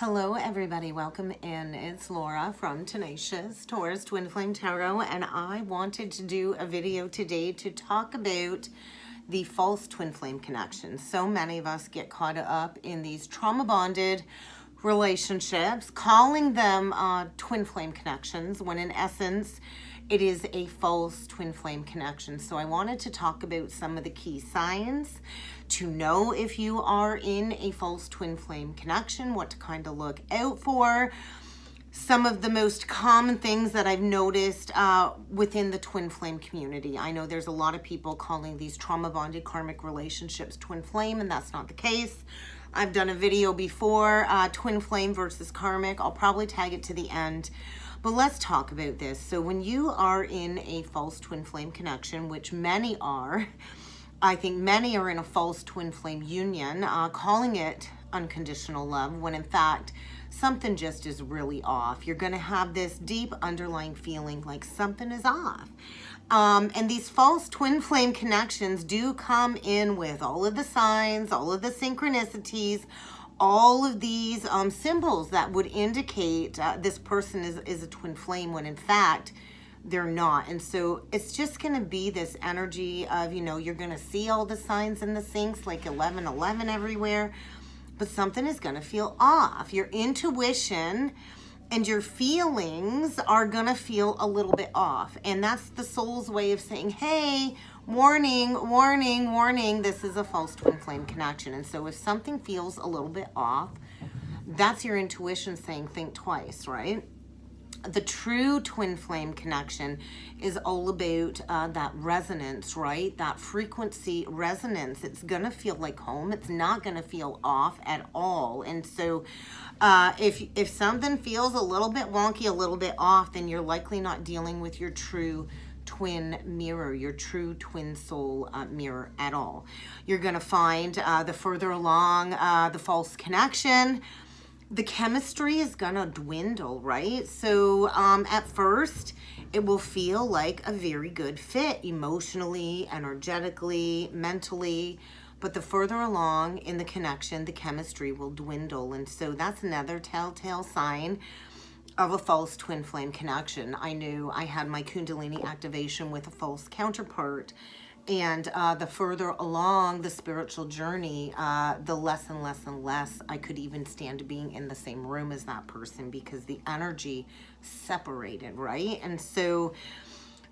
Hello everybody, welcome in. It's Laura from Tenacious Taurus Twin Flame Tarot, and I wanted to do a video today to talk about the false twin flame connections. So many of us get caught up in these trauma bonded relationships, calling them twin flame connections, when in essence it is a false twin flame connection. So I wanted to talk about some of the key signs to know if you are in a false twin flame connection, what to kind of look out for. Some of the most common things that I've noticed within the twin flame community. I know there's a lot of people calling these trauma bonded karmic relationships twin flame, and that's not the case. I've done a video before, twin flame versus karmic. I'll probably tag it to the end. But let's talk about this. So when you are in a false twin flame connection, which many are, I think many are in a false twin flame union, calling it unconditional love, when in fact, something just is really off. You're going to have this deep underlying feeling like something is off. And these false twin flame connections do come in with all of the signs, all of the synchronicities, all of these symbols that would indicate this person is a twin flame, when in fact, they're not. And so it's just going to be this energy of, you're going to see all the signs in the syncs, like 1111 everywhere, but something is going to feel off. Your intuition and your feelings are going to feel a little bit off. And that's the soul's way of saying, hey, warning, warning, warning, this is a false twin flame connection. And so if something feels a little bit off, that's your intuition saying, think twice, right? The true twin flame connection is all about that resonance, right? That frequency resonance. It's going to feel like home. It's not going to feel off at all. And so if something feels a little bit wonky, a little bit off, then you're likely not dealing with your true twin mirror, your true twin soul mirror at all. You're going to find the further along the false connection, the chemistry is gonna dwindle, right? So at first, it will feel like a very good fit emotionally, energetically, mentally, but the further along in the connection, the chemistry will dwindle. And so that's another telltale sign of a false twin flame connection. I knew I had my Kundalini activation with a false counterpart, and the further along the spiritual journey, the less and less and less I could even stand being in the same room as that person, because the energy separated, right? And so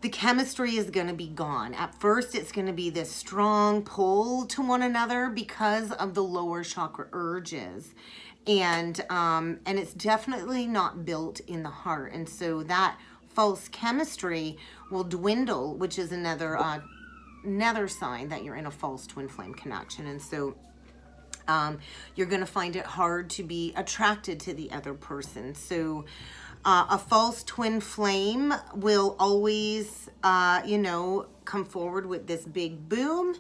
the chemistry is going to be gone. At first, it's going to be this strong pull to one another because of the lower chakra urges. And it's definitely not built in the heart. And so that false chemistry will dwindle, which is another sign that you're in a false twin flame connection. And so you're going to find it hard to be attracted to the other person. So a false twin flame will always come forward with this big boom,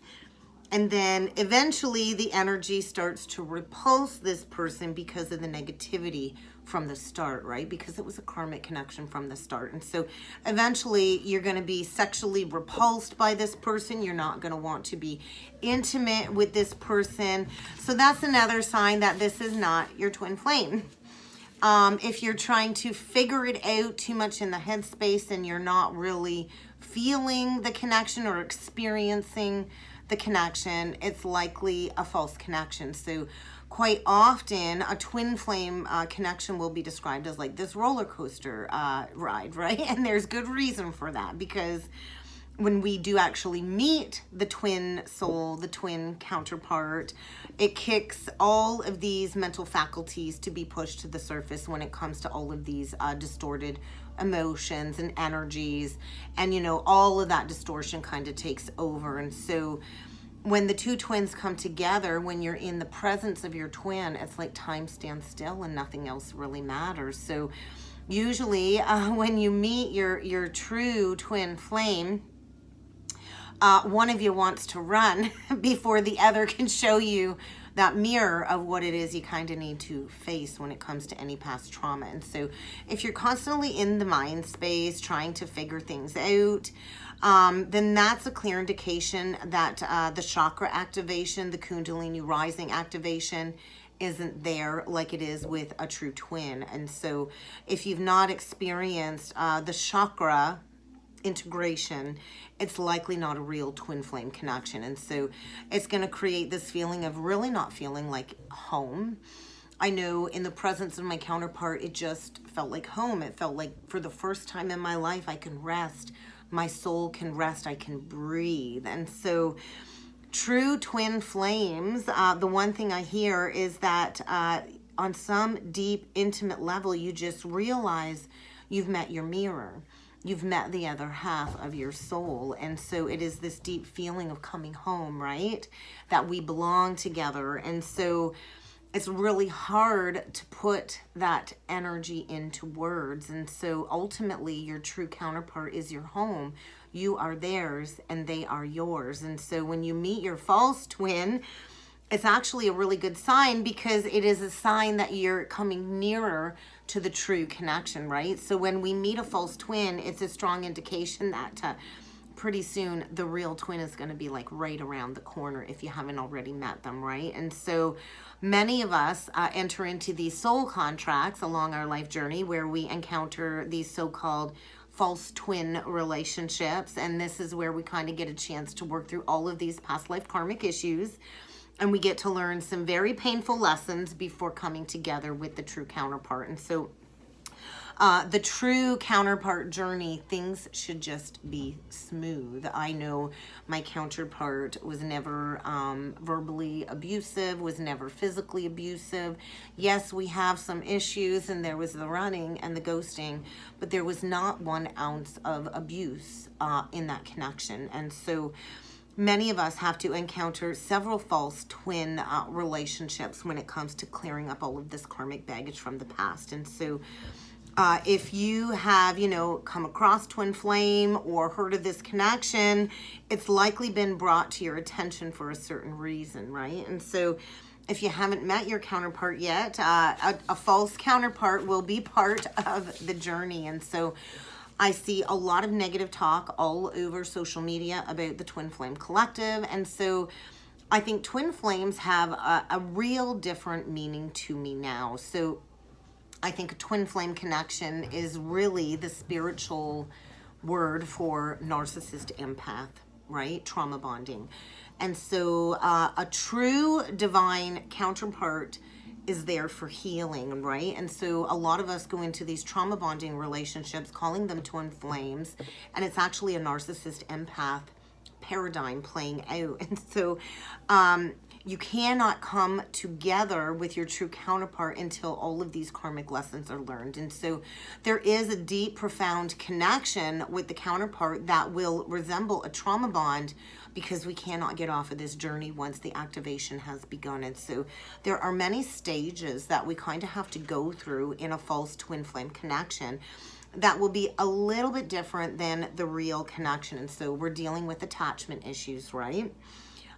and then eventually the energy starts to repulse this person because of the negativity from the start, right? Because it was a karmic connection from the start. And so eventually you're going to be sexually repulsed by this person. You're not going to want to be intimate with this person. So that's another sign that this is not your twin flame. If you're trying to figure it out too much in the headspace and you're not really feeling the connection or experiencing the connection, it's likely a false connection. So quite often a twin flame connection will be described as like this roller coaster ride, right? And there's good reason for that, because when we do actually meet the twin soul, the twin counterpart, it kicks all of these mental faculties to be pushed to the surface when it comes to all of these distorted emotions and energies. And, all of that distortion kind of takes over. And so when the two twins come together, when you're in the presence of your twin, it's like time stands still and nothing else really matters. So usually when you meet your true twin flame, one of you wants to run before the other can show you that mirror of what it is you kind of need to face when it comes to any past trauma. And so if you're constantly in the mind space trying to figure things out, then that's a clear indication that the chakra activation, the Kundalini rising activation isn't there like it is with a true twin. And so if you've not experienced the chakra integration, it's likely not a real twin flame connection. And so it's going to create this feeling of really not feeling like home. I know in the presence of my counterpart, it just felt like home. It felt like for the first time in my life, I can rest. My soul can rest. I can breathe. And so true twin flames, the one thing I hear is that on some deep, intimate level, you just realize you've met your mirror. You've met the other half of your soul. And so it is this deep feeling of coming home, right? That we belong together. And so it's really hard to put that energy into words. And so ultimately your true counterpart is your home. You are theirs and they are yours. And so when you meet your false twin, it's actually a really good sign, because it is a sign that you're coming nearer to the true connection, right? So when we meet a false twin, it's a strong indication that pretty soon the real twin is going to be like right around the corner if you haven't already met them, right? And so many of us enter into these soul contracts along our life journey where we encounter these so-called false twin relationships. And this is where we kind of get a chance to work through all of these past life karmic issues. And we get to learn some very painful lessons before coming together with the true counterpart. And so the true counterpart journey, things should just be smooth. I know my counterpart was never verbally abusive, was never physically abusive. Yes, we have some issues, and there was the running and the ghosting, but there was not 1 ounce of abuse in that connection. And so many of us have to encounter several false twin relationships when it comes to clearing up all of this karmic baggage from the past. And so if you have, come across twin flame or heard of this connection, it's likely been brought to your attention for a certain reason, right? And so if you haven't met your counterpart yet, a false counterpart will be part of the journey. And so I see a lot of negative talk all over social media about the twin flame collective. And so I think twin flames have a real different meaning to me now. So I think a twin flame connection is really the spiritual word for narcissist empath, right? Trauma bonding. And so a true divine counterpart is there for healing, right? And so a lot of us go into these trauma bonding relationships calling them twin flames, and it's actually a narcissist empath paradigm playing out. And so you cannot come together with your true counterpart until all of these karmic lessons are learned. And so there is a deep, profound connection with the counterpart that will resemble a trauma bond, because we cannot get off of this journey once the activation has begun. And so there are many stages that we kind of have to go through in a false twin flame connection that will be a little bit different than the real connection. And so we're dealing with attachment issues, right?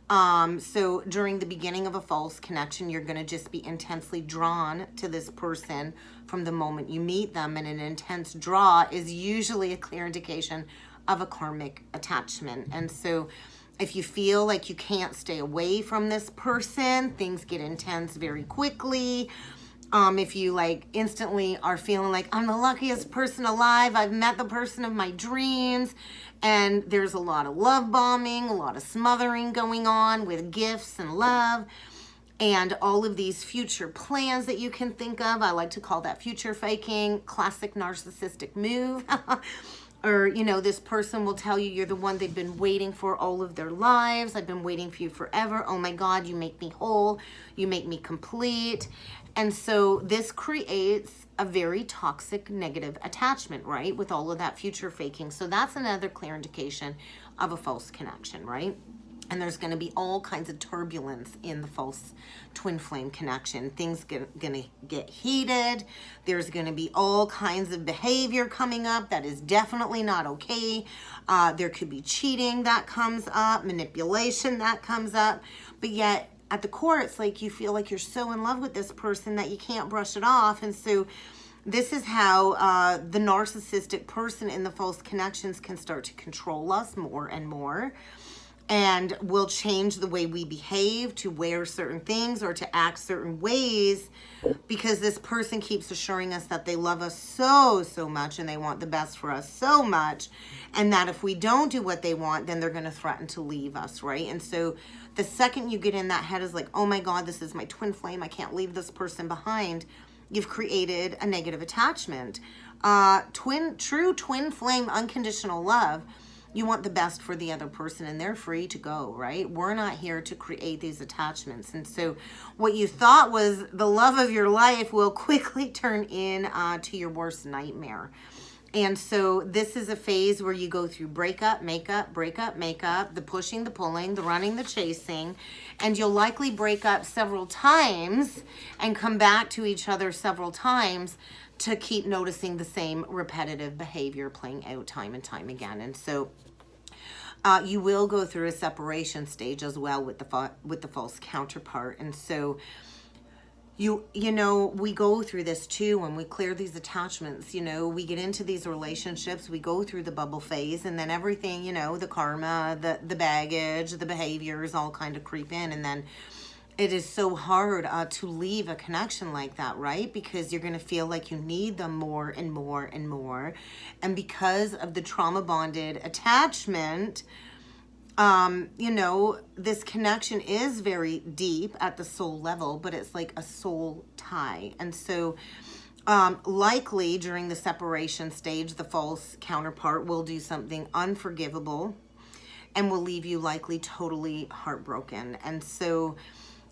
So during the beginning of a false connection, you're going to just be intensely drawn to this person from the moment you meet them. And an intense draw is usually a clear indication of a karmic attachment. And so if you feel like you can't stay away from this person, things get intense very quickly. If you like instantly are feeling like, I'm the luckiest person alive, I've met the person of my dreams, and there's a lot of love bombing, a lot of smothering going on with gifts and love, and all of these future plans that you can think of. I like to call that future faking, classic narcissistic move. Or, this person will tell you you're the one they've been waiting for all of their lives. I've been waiting for you forever. Oh my God, you make me whole. You make me complete. And so this creates a very toxic, negative attachment, right? With all of that future faking. So that's another clear indication of a false connection, right? And there's going to be all kinds of turbulence in the false twin flame connection. Things going to get heated. There's going to be all kinds of behavior coming up that is definitely not okay. There could be cheating that comes up, manipulation that comes up. But yet at the core, it's like you feel like you're so in love with this person that you can't brush it off. And so this is how the narcissistic person in the false connections can start to control us more and more. and we'll change the way we behave to wear certain things or to act certain ways because this person keeps assuring us that they love us so much and they want the best for us so much, and that if we don't do what they want, then they're going to threaten to leave us, right? And so the second you get in that head is like, oh my God, this is my twin flame, I can't leave this person behind, you've created a negative attachment. True twin flame unconditional love, you want the best for the other person and they're free to go, right? We're not here to create these attachments. And so what you thought was the love of your life will quickly turn in to your worst nightmare. And so this is a phase where you go through breakup, makeup, breakup, makeup, the pushing, the pulling, the running, the chasing, and you'll likely break up several times and come back to each other several times to keep noticing the same repetitive behavior playing out time and time again. And so you will go through a separation stage as well with the false counterpart. And so you know, we go through this too when we clear these attachments. You know, we get into these relationships, we go through the bubble phase, and then everything, you know, the karma, the baggage, the behaviors all kind of creep in, and then it is so hard to leave a connection like that, right? Because you're going to feel like you need them more and more and more. And because of the trauma bonded attachment, you know, this connection is very deep at the soul level, but it's like a soul tie. And so likely during the separation stage, the false counterpart will do something unforgivable and will leave you likely totally heartbroken. And so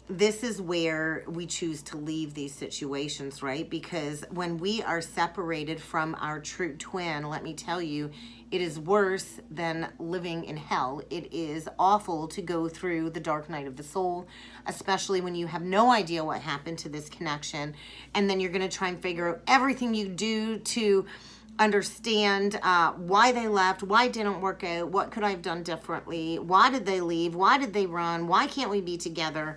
this is where we choose to leave these situations, right? Because when we are separated from our true twin, let me tell you, it is worse than living in hell. It is awful to go through the dark night of the soul, especially when you have no idea what happened to this connection. And then you're going to try and figure out everything you do to understand why they left, why it didn't work out, what could I have done differently, why did they leave, why did they run, why can't we be together?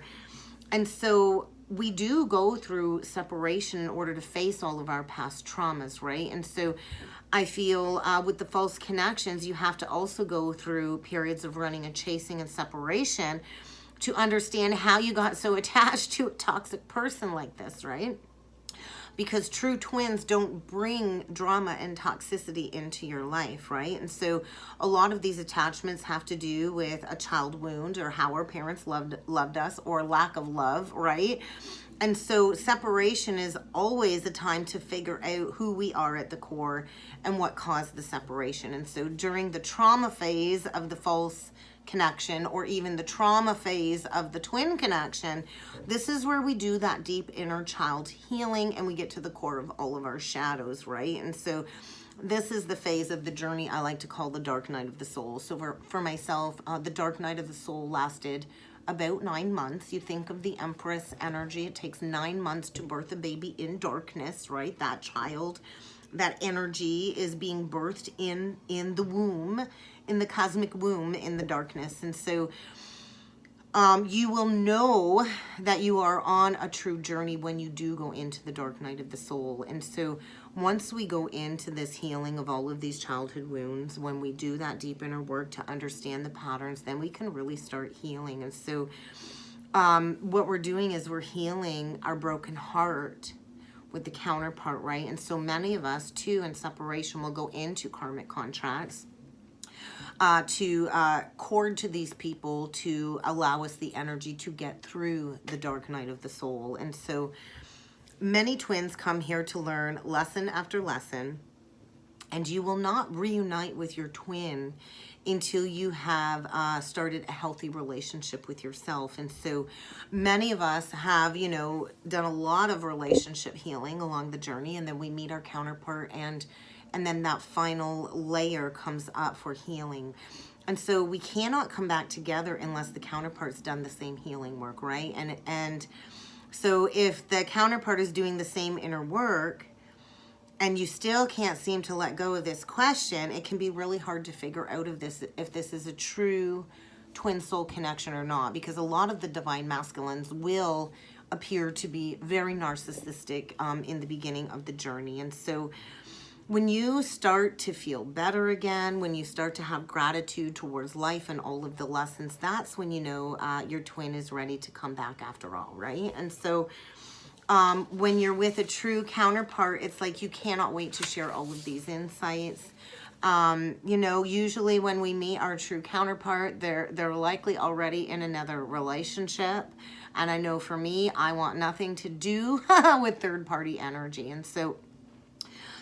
And so we do go through separation in order to face all of our past traumas, right? And so I feel with the false connections, you have to also go through periods of running and chasing and separation to understand how you got so attached to a toxic person like this, right? Because true twins don't bring drama and toxicity into your life, right? And so a lot of these attachments have to do with a child wound or how our parents loved us or lack of love, right? And so separation is always a time to figure out who we are at the core and what caused the separation. And so during the trauma phase of the false connection or even the trauma phase of the twin connection, this is where we do that deep inner child healing and we get to the core of all of our shadows, right? And so this is the phase of the journey I like to call the dark night of the soul. So for myself, the dark night of the soul lasted about 9 months. You think of the Empress energy, it takes 9 months to birth a baby in darkness, right? That child, that energy is being birthed in the womb, in the cosmic womb, in the darkness. And so you will know that you are on a true journey when you do go into the dark night of the soul. And so once we go into this healing of all of these childhood wounds, when we do that deep inner work to understand the patterns, then we can really start healing. And so what we're doing is we're healing our broken heart with the counterpart, right? And so many of us too in separation will go into karmic contracts to cord to these people to allow us the energy to get through the dark night of the soul. And so many twins come here to learn lesson after lesson, and you will not reunite with your twin until you have started a healthy relationship with yourself. And so many of us have, you know, done a lot of relationship healing along the journey, and then we meet our counterpart, and then that final layer comes up for healing. And so we cannot come back together unless the counterpart's done the same healing work, right? And so if the counterpart is doing the same inner work and you still can't seem to let go of this question, it can be really hard to figure out if this is a true twin soul connection or not, because a lot of the divine masculines will appear to be very narcissistic in the beginning of the journey. And so when you start to feel better again, when you start to have gratitude towards life and all of the lessons, that's when you know your twin is ready to come back after all, right? And so when you're with a true counterpart, it's like you cannot wait to share all of these insights. You know, usually when we meet our true counterpart, they're likely already in another relationship. And I know for me, I want nothing to do with third-party energy. And so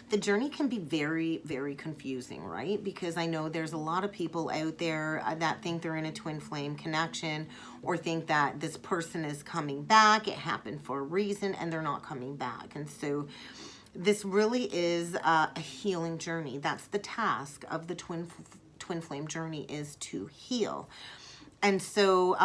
the journey can be very, very confusing, right? Because I know there's a lot of people out there that think they're in a twin flame connection, or think that this person is coming back, it happened for a reason, and they're not coming back. And so this really is a healing journey. That's the task of the twin flame journey, is to heal. And so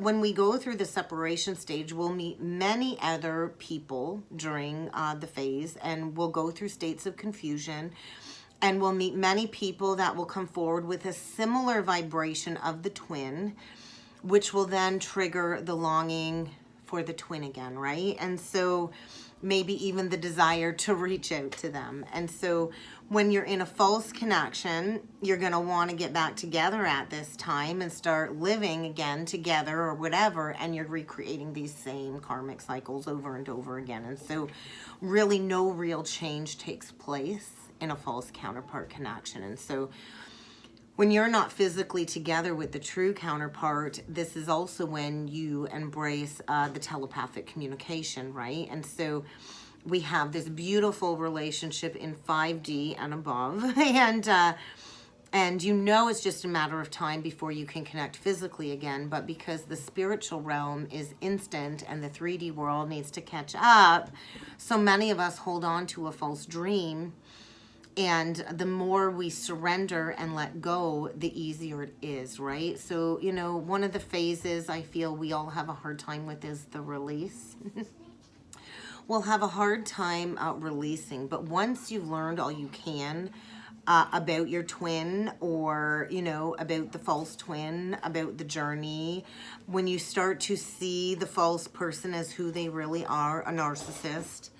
when we go through the separation stage, we'll meet many other people during the phase, and we'll go through states of confusion, and we'll meet many people that will come forward with a similar vibration of the twin, which will then trigger the longing for the twin again, right? And so maybe even the desire to reach out to them. And so when you're in a false connection, you're going to want to get back together at this time and start living again together or whatever, and you're recreating these same karmic cycles over and over again. And so really no real change takes place in a false counterpart connection. And so when you're not physically together with the true counterpart, this is also when you embrace the telepathic communication, right? And so we have this beautiful relationship in 5D and above, and you know it's just a matter of time before you can connect physically again. But because the spiritual realm is instant and the 3D world needs to catch up, so many of us hold on to a false dream. And the more we surrender and let go, the easier it is, right? So, you know, one of the phases I feel we all have a hard time with is the release. We'll have a hard time releasing. But once you've learned all you can about your twin, or, you know, about the false twin, about the journey, when you start to see the false person as who they really are, a narcissist,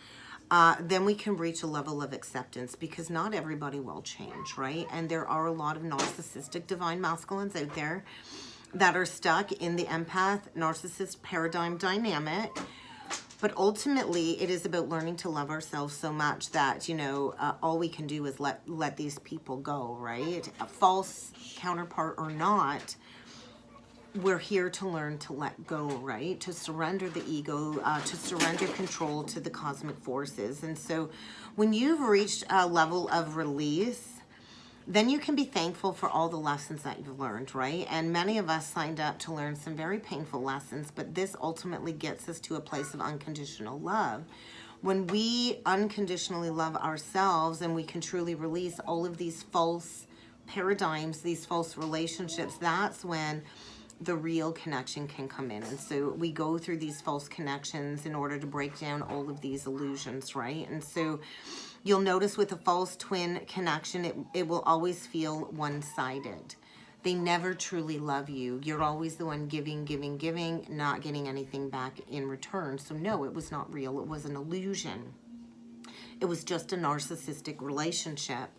then we can reach a level of acceptance, because not everybody will change, right? And there are a lot of narcissistic divine masculines out there that are stuck in the empath narcissist paradigm dynamic. But ultimately, it is about learning to love ourselves so much that, you know, all we can do is let these people go, right? A false counterpart or not, we're here to learn to let go, right? To surrender the ego, to surrender control to the cosmic forces. And so when you've reached a level of release, then you can be thankful for all the lessons that you've learned, right? And many of us signed up to learn some very painful lessons, but this ultimately gets us to a place of unconditional love. When we unconditionally love ourselves and we can truly release all of these false paradigms, these false relationships, that's when the real connection can come in. And so we go through these false connections in order to break down all of these illusions, right? And so you'll notice with a false twin connection, it will always feel one-sided. They never truly love you. You're always the one giving, giving, giving, not getting anything back in return. So no, it was not real. It was an illusion. It was just a narcissistic relationship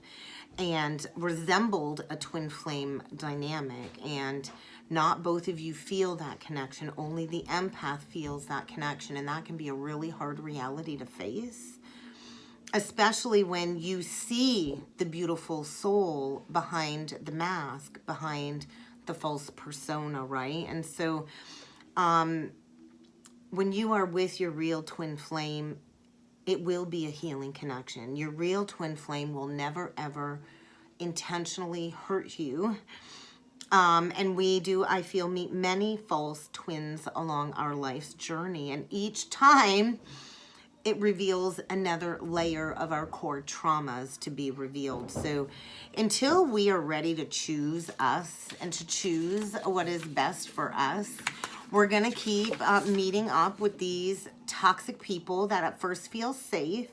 and resembled a twin flame dynamic. And not both of you feel that connection. Only the empath feels that connection. And that can be a really hard reality to face, especially when you see the beautiful soul behind the mask, behind the false persona, right? And so when you are with your real twin flame, it will be a healing connection. Your real twin flame will never, ever intentionally hurt you. And we do, I feel, meet many false twins along our life's journey. And each time it reveals another layer of our core traumas to be revealed. So until we are ready to choose us and to choose what is best for us, we're going to keep meeting up with these toxic people that at first feel safe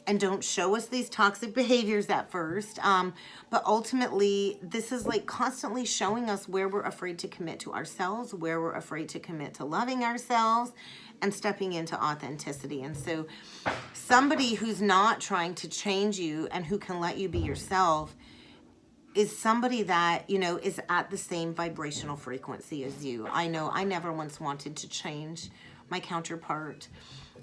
and don't show us these toxic behaviors at first. But ultimately, this is like constantly showing us where we're afraid to commit to ourselves, where we're afraid to commit to loving ourselves, and stepping into authenticity. And so somebody who's not trying to change you and who can let you be yourself is somebody that, you know, is at the same vibrational frequency as you. I know I never once wanted to change my counterpart.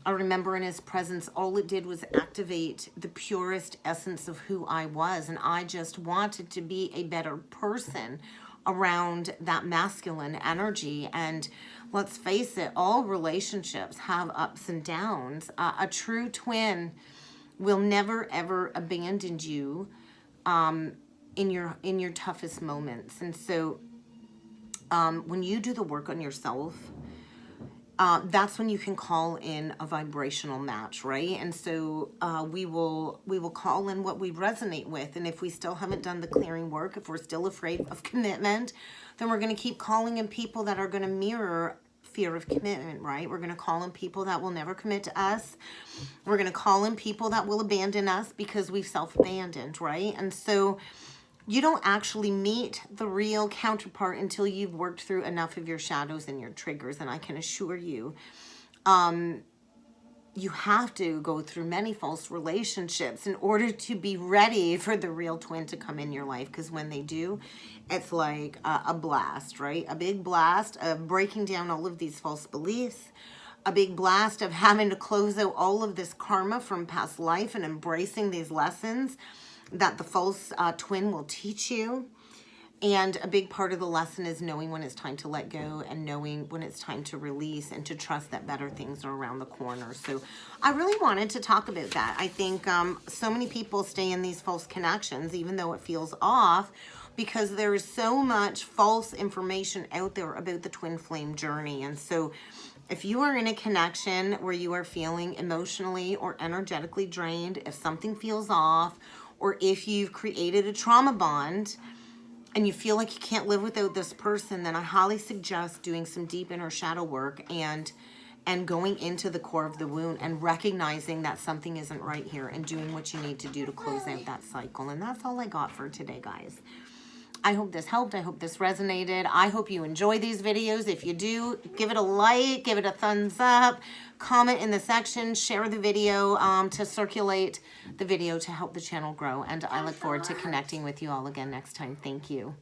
I remember in his presence, all it did was activate the purest essence of who I was. And I just wanted to be a better person around that masculine energy. And let's face it, all relationships have ups and downs. A true twin will never, ever abandon you in your toughest moments. And so when you do the work on yourself, that's when you can call in a vibrational match, right? And so we will call in what we resonate with. And if we still haven't done the clearing work, if we're still afraid of commitment, then we're going to keep calling in people that are going to mirror fear of commitment, right? We're going to call in people that will never commit to us. We're going to call in people that will abandon us because we've self-abandoned, right? And so you don't actually meet the real counterpart until you've worked through enough of your shadows and your triggers. And I can assure you, you have to go through many false relationships in order to be ready for the real twin to come in your life. Because when they do, it's like a blast, right? A big blast of breaking down all of these false beliefs, a big blast of having to close out all of this karma from past life and embracing these lessons that the false twin will teach you. And a big part of the lesson is knowing when it's time to let go and knowing when it's time to release and to trust that better things are around the corner. So I really wanted to talk about that. I think so many people stay in these false connections, even though it feels off, because there is so much false information out there about the twin flame journey. And so if you are in a connection where you are feeling emotionally or energetically drained, if something feels off, or if you've created a trauma bond and you feel like you can't live without this person, then I highly suggest doing some deep inner shadow work and going into the core of the wound and recognizing that something isn't right here and doing what you need to do to close out that cycle. And that's all I got for today, guys. I hope this helped. I hope this resonated. I hope you enjoy these videos. If you do, give it a like, give it a thumbs up, comment in the section, share the video to circulate the video to help the channel grow. And I look forward to connecting with you all again next time. Thank you.